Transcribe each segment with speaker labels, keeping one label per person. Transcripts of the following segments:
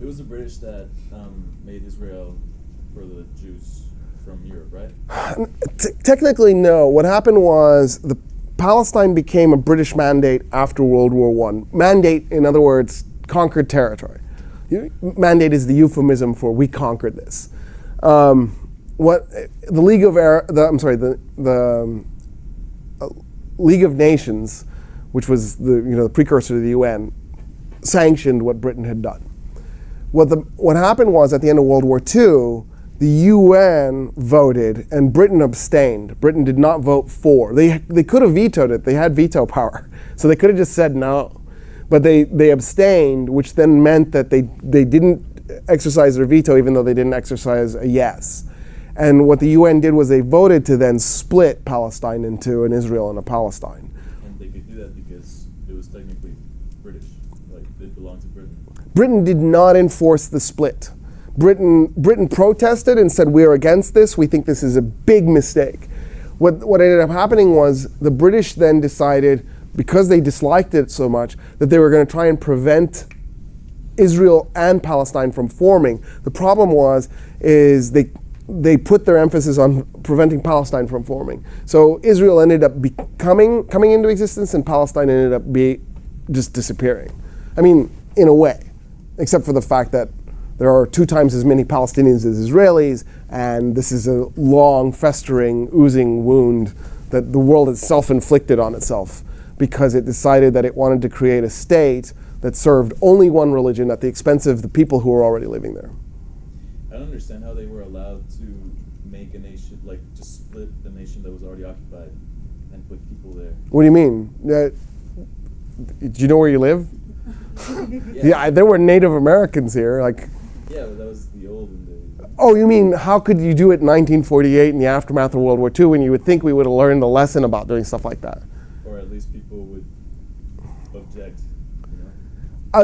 Speaker 1: It was the British that made Israel for the Jews from Europe, right?
Speaker 2: Technically, no. What happened was Palestine became a British mandate after World War I. Mandate, in other words, conquered territory. Mandate is the euphemism for we conquered this. What the League of Nations, which was the precursor to the UN, sanctioned what Britain had done. What happened was at the end of World War II, the UN voted and Britain abstained. Britain did not vote for. They could have vetoed it. They had veto power, so they could have just said no. But they abstained, which then meant that they didn't exercise their veto, even though they didn't exercise a yes. And what the UN did was they voted to then split Palestine into an Israel and a Palestine.
Speaker 1: And they could do that because it was technically British, like it belonged to Britain.
Speaker 2: Britain did not enforce the split. Britain protested and said, we're against this, we think this is a big mistake. What ended up happening was the British then decided, because they disliked it so much, that they were going to try and prevent Israel and Palestine from forming. The problem is they put their emphasis on preventing Palestine from forming. So Israel ended up coming into existence, and Palestine ended up just disappearing. I mean, in a way, except for the fact that there are 2 times as many Palestinians as Israelis, and this is a long, festering, oozing wound that the world has self-inflicted on itself because it decided that it wanted to create a state that served only one religion at the expense of the people who were already living there.
Speaker 1: I don't understand how they were allowed to make a nation, like just split the nation that was already occupied and put people there.
Speaker 2: What do you mean? Do you know where you live? Yeah, there were Native Americans here.
Speaker 1: Yeah, but that was the olden days.
Speaker 2: Oh, you mean how could you do it in 1948 in the aftermath of World War II when you would think we would have learned a lesson about doing stuff like that?
Speaker 1: Or at least people would object,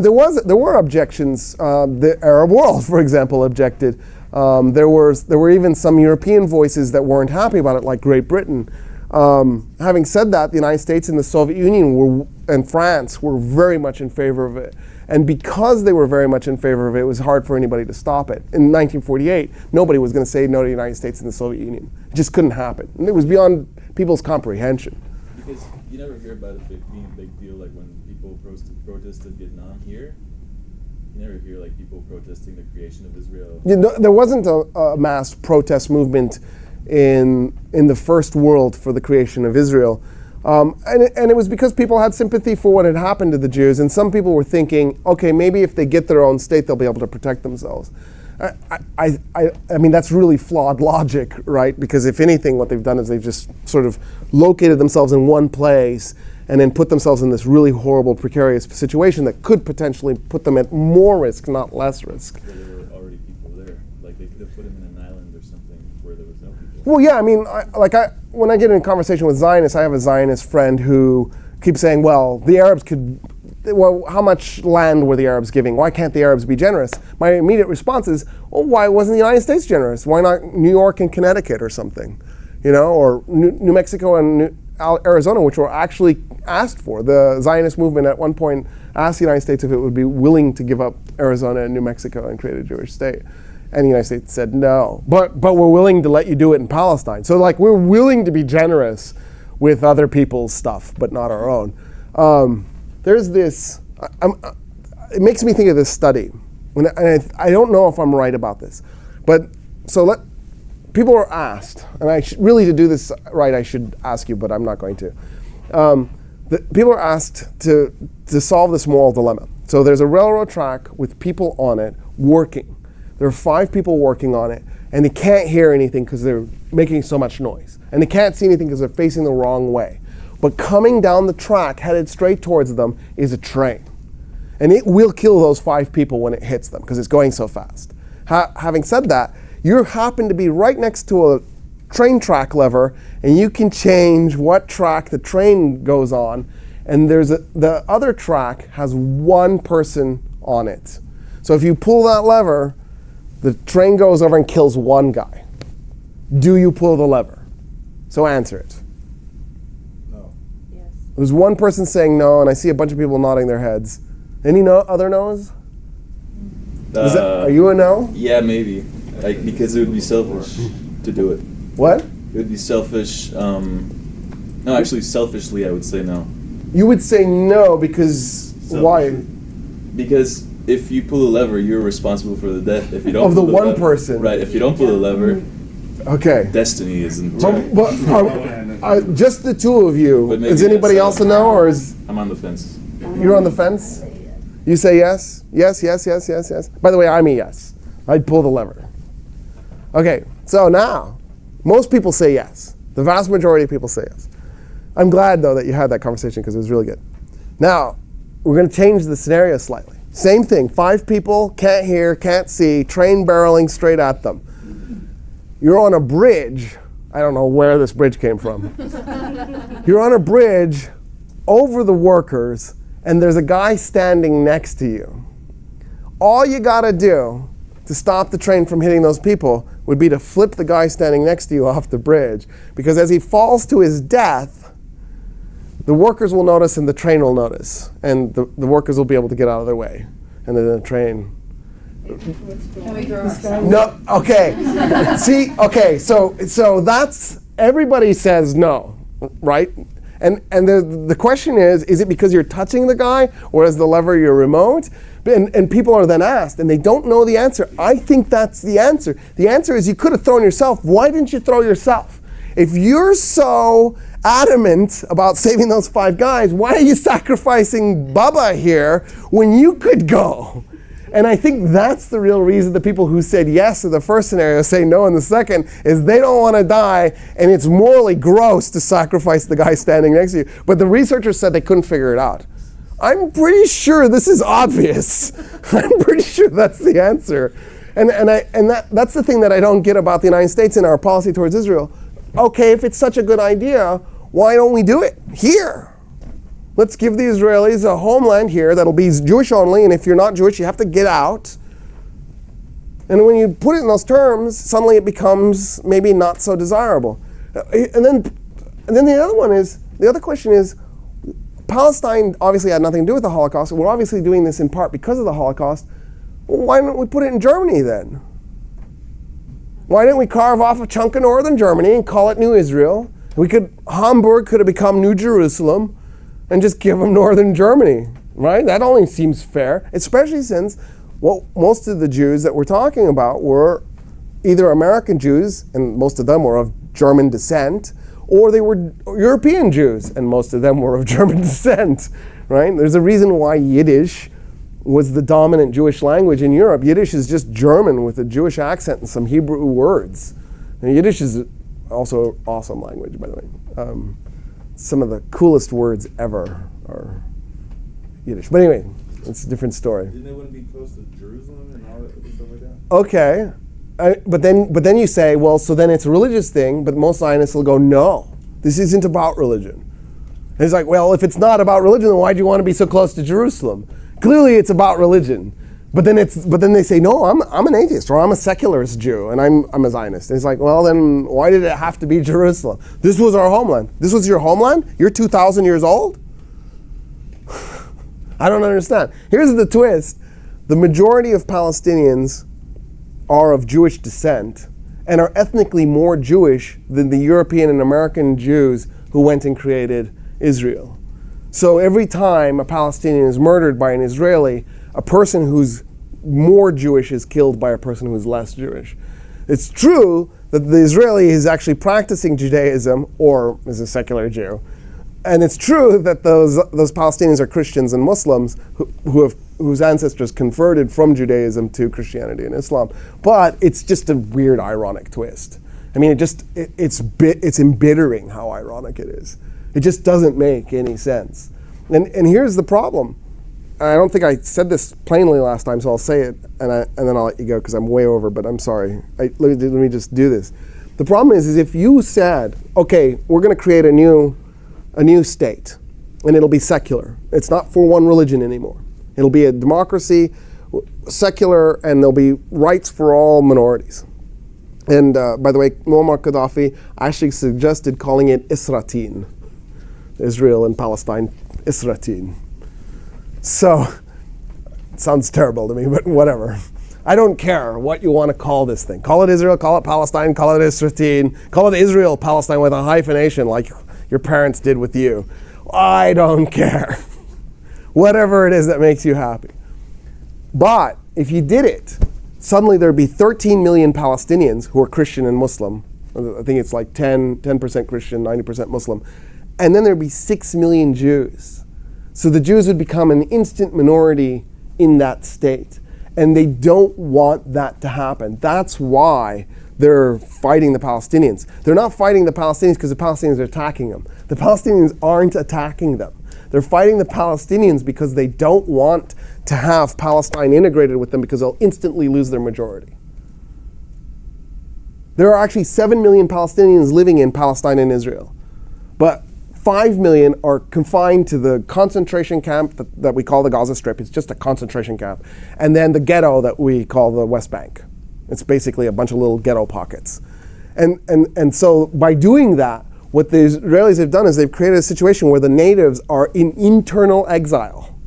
Speaker 2: There were objections. The Arab world, for example, objected. There were even some European voices that weren't happy about it, like Great Britain. Having said that, the United States and the Soviet Union and France were very much in favor of it. And because they were very much in favor of it, it was hard for anybody to stop it. In 1948, nobody was going to say no to the United States and the Soviet Union. It just couldn't happen. And it was beyond people's comprehension.
Speaker 1: Because you never hear about it being a big deal, like when people protested Vietnam here. You never hear like people protesting the creation of Israel.
Speaker 2: There wasn't a mass protest movement in the first world for the creation of Israel. And it was because people had sympathy for what had happened to the Jews, and some people were thinking, okay, maybe if they get their own state, they'll be able to protect themselves. I mean, that's really flawed logic, right? Because if anything, what they've done is they've just sort of located themselves in one place and then put themselves in this really horrible, precarious situation that could potentially put them at more risk, not less risk.
Speaker 1: Where there were already people there. Like they could have put them in an island or something where there was no people.
Speaker 2: Well, yeah, I mean, when I get in a conversation with Zionists, I have a Zionist friend who keeps saying, well, how much land were the Arabs giving? Why can't the Arabs be generous? My immediate response is, well, why wasn't the United States generous? Why not New York and Connecticut or something? Or New Mexico and Arizona, which were actually asked for. The Zionist movement at one point asked the United States if it would be willing to give up Arizona and New Mexico and create a Jewish state. And the United States said no. But we're willing to let you do it in Palestine. So we're willing to be generous with other people's stuff, but not our own. There's this, it makes me think of this study. And I don't know if I'm right about this. But people are asked, and to do this right, I should ask you, but I'm not going to. People are asked to solve this moral dilemma. So there's a railroad track with people on it working. There are 5 people working on it, and they can't hear anything because they're making so much noise. And they can't see anything because they're facing the wrong way. But coming down the track, headed straight towards them, is a train. And it will kill those 5 people when it hits them because it's going so fast. Having said that, you happen to be right next to a train track lever, and you can change what track the train goes on. And the other track has 1 person on it. So if you pull that lever, the train goes over and kills 1 guy. Do you pull the lever? So answer it.
Speaker 1: No.
Speaker 3: Yes.
Speaker 2: There's 1 person saying no, and I see a bunch of people nodding their heads. Any other no's? Are you a no?
Speaker 1: Yeah, maybe. Because it would be selfish to do it.
Speaker 2: What?
Speaker 1: It would be selfish. No, actually, selfishly, I would say no.
Speaker 2: You would say no because why?
Speaker 1: Because if you pull a lever, you're responsible for the death. If you don't
Speaker 2: Of the
Speaker 1: pull
Speaker 2: one
Speaker 1: lever,
Speaker 2: person.
Speaker 1: right? If you don't pull the lever,
Speaker 2: okay.
Speaker 1: destiny isn't.
Speaker 2: But just the two of you. Is anybody else a no, or is?
Speaker 1: I'm on the fence.
Speaker 2: You're on the fence. You say yes, yes, yes, yes, yes, yes. By the way, I'm a yes. I'd pull the lever. Okay, so now most people say yes. The vast majority of people say yes. I'm glad though that you had that conversation because it was really good. Now we're going to change the scenario slightly. Same thing. 5 people, can't hear, can't see, train barreling straight at them. You're on a bridge. I don't know where this bridge came from. You're on a bridge over the workers, and there's a guy standing next to you. All you gotta do to stop the train from hitting those people would be to flip the guy standing next to you off the bridge, because as he falls to his death, the workers will notice and the train will notice, and the workers will be able to get out of their way, and then the train.
Speaker 3: Can we throw ourselves?
Speaker 2: No, okay. See, okay, so that's, everybody says no, right? And the question is it because you're touching the guy, or is the lever your remote? And people are then asked, and they don't know the answer. I think that's the answer. The answer is you could have thrown yourself. Why didn't you throw yourself? If you're so adamant about saving those 5 guys, why are you sacrificing Bubba here when you could go? And I think that's the real reason the people who said yes to the first scenario say no in the second, is they don't want to die, and it's morally gross to sacrifice the guy standing next to you. But the researchers said they couldn't figure it out. I'm pretty sure this is obvious. I'm pretty sure that's the answer. And that's the thing that I don't get about the United States and our policy towards Israel. Okay, if it's such a good idea, why don't we do it here? Let's give the Israelis a homeland here that'll be Jewish only, and if you're not Jewish, you have to get out. And when you put it in those terms, suddenly it becomes maybe not so desirable. And then the other question is, Palestine obviously had nothing to do with the Holocaust. We're obviously doing this in part because of the Holocaust. Well, why don't we put it in Germany then? Why didn't we carve off a chunk of northern Germany and call it New Israel? Hamburg could have become New Jerusalem, and just give them northern Germany, right? That only seems fair, especially since most of the Jews that we're talking about were either American Jews, and most of them were of German descent, or they were European Jews, and most of them were of German descent, right? There's a reason why Yiddish was the dominant Jewish language in Europe. Yiddish is just German with a Jewish accent and some Hebrew words. And Yiddish is also an awesome language, by the way. Some of the coolest words ever are Yiddish. But anyway, it's a different story.
Speaker 1: Didn't they want to be close to Jerusalem and all that stuff like that?
Speaker 2: Okay. But then you say, well, so then it's a religious thing, but most Zionists will go, no, this isn't about religion. And it's like, well, if it's not about religion, then why do you want to be so close to Jerusalem? Clearly it's about religion. But then they say, no, I'm an atheist, or I'm a secularist Jew, and I'm a Zionist. And it's like, well, then why did it have to be Jerusalem? This was our homeland. This was your homeland? You're 2,000 years old? I don't understand. Here's the twist. The majority of Palestinians are of Jewish descent and are ethnically more Jewish than the European and American Jews who went and created Israel. So every time a Palestinian is murdered by an Israeli, a person who's more Jewish is killed by a person who's less Jewish. It's true that the Israeli is actually practicing Judaism or is a secular Jew. And it's true that those Palestinians are Christians and Muslims whose ancestors converted from Judaism to Christianity and Islam. But it's just a weird, ironic twist. I mean, it's embittering how ironic it is. It just doesn't make any sense. And here's the problem. I don't think I said this plainly last time, so I'll say it, and then I'll let you go because I'm way over, but I'm sorry. Let me just do this. The problem is if you said, okay, we're going to create a new state, and it'll be secular. It's not for one religion anymore. It'll be a democracy, secular, and there'll be rights for all minorities. And by the way, Muammar Gaddafi actually suggested calling it Isratin. Israel and Palestine, Isratin. So, it sounds terrible to me, but whatever. I don't care what you want to call this thing. Call it Israel, call it Palestine, call it Israel, call it Israel, Palestine with a hyphenation like your parents did with you. I don't care. Whatever it is that makes you happy. But if you did it, suddenly there'd be 13 million Palestinians who are Christian and Muslim. I think it's like 10% Christian, 90% Muslim. And then there'd be 6 million Jews. So the Jews would become an instant minority in that state. And they don't want that to happen. That's why they're fighting the Palestinians. They're not fighting the Palestinians because the Palestinians are attacking them. The Palestinians aren't attacking them. They're fighting the Palestinians because they don't want to have Palestine integrated with them because they'll instantly lose their majority. There are actually 7 million Palestinians living in Palestine and Israel. But 5 million are confined to the concentration camp that we call the Gaza Strip. It's just a concentration camp. And then the ghetto that we call the West Bank. It's basically a bunch of little ghetto pockets. And so by doing that, what the Israelis have done is they've created a situation where the natives are in internal exile.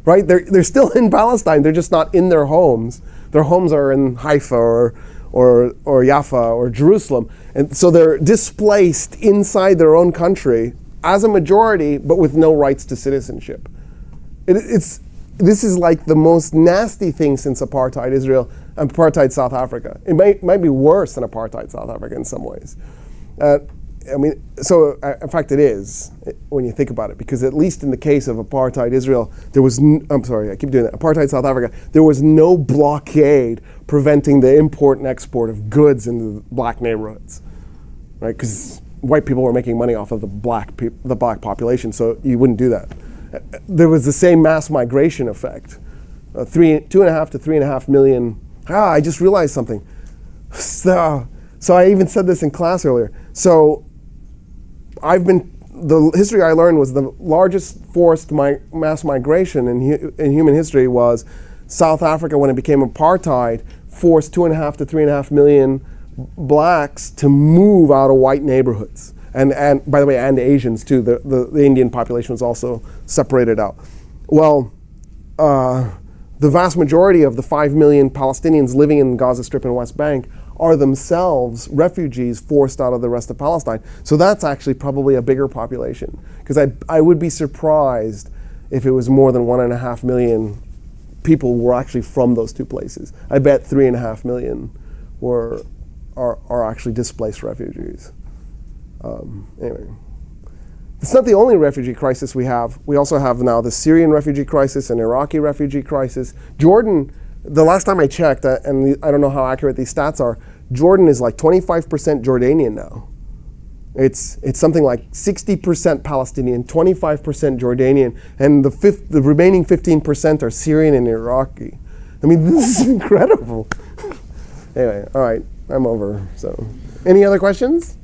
Speaker 2: Right? They're still in Palestine, they're just not in their homes. Their homes are in Haifa or Jaffa or Jerusalem. And so they're displaced inside their own country as a majority, but with no rights to citizenship. This is like the most nasty thing since apartheid Israel, apartheid South Africa. It might be worse than apartheid South Africa in some ways. In fact it is, when you think about it, because at least in the case of apartheid Israel, apartheid South Africa, there was no blockade preventing the import and export of goods into the black neighborhoods, right? Because white people were making money off of the black population, so you wouldn't do that. There was the same mass migration effect, 2.5 to 3.5 million. I just realized something. So I even said this in class earlier. So the history I learned was the largest forced mass migration in human history was South Africa when it became apartheid, forced 2.5 to 3.5 million blacks to move out of white neighborhoods. And by the way, and Asians too. The Indian population was also separated out. Well, the vast majority of the 5 million Palestinians living in the Gaza Strip and West Bank are themselves refugees forced out of the rest of Palestine. So that's actually probably a bigger population. Because I would be surprised if it was more than 1.5 million people were actually from those two places. I bet 3.5 million are actually displaced refugees. Anyway, it's not the only refugee crisis we have. We also have now the Syrian refugee crisis and Iraqi refugee crisis. Jordan, the last time I checked, and I don't know how accurate these stats are, Jordan is like 25% Jordanian now. It's something like 60% Palestinian, 25% Jordanian, and the remaining 15% are Syrian and Iraqi. I mean, this is incredible. Anyway, all right, I'm over. So, any other questions?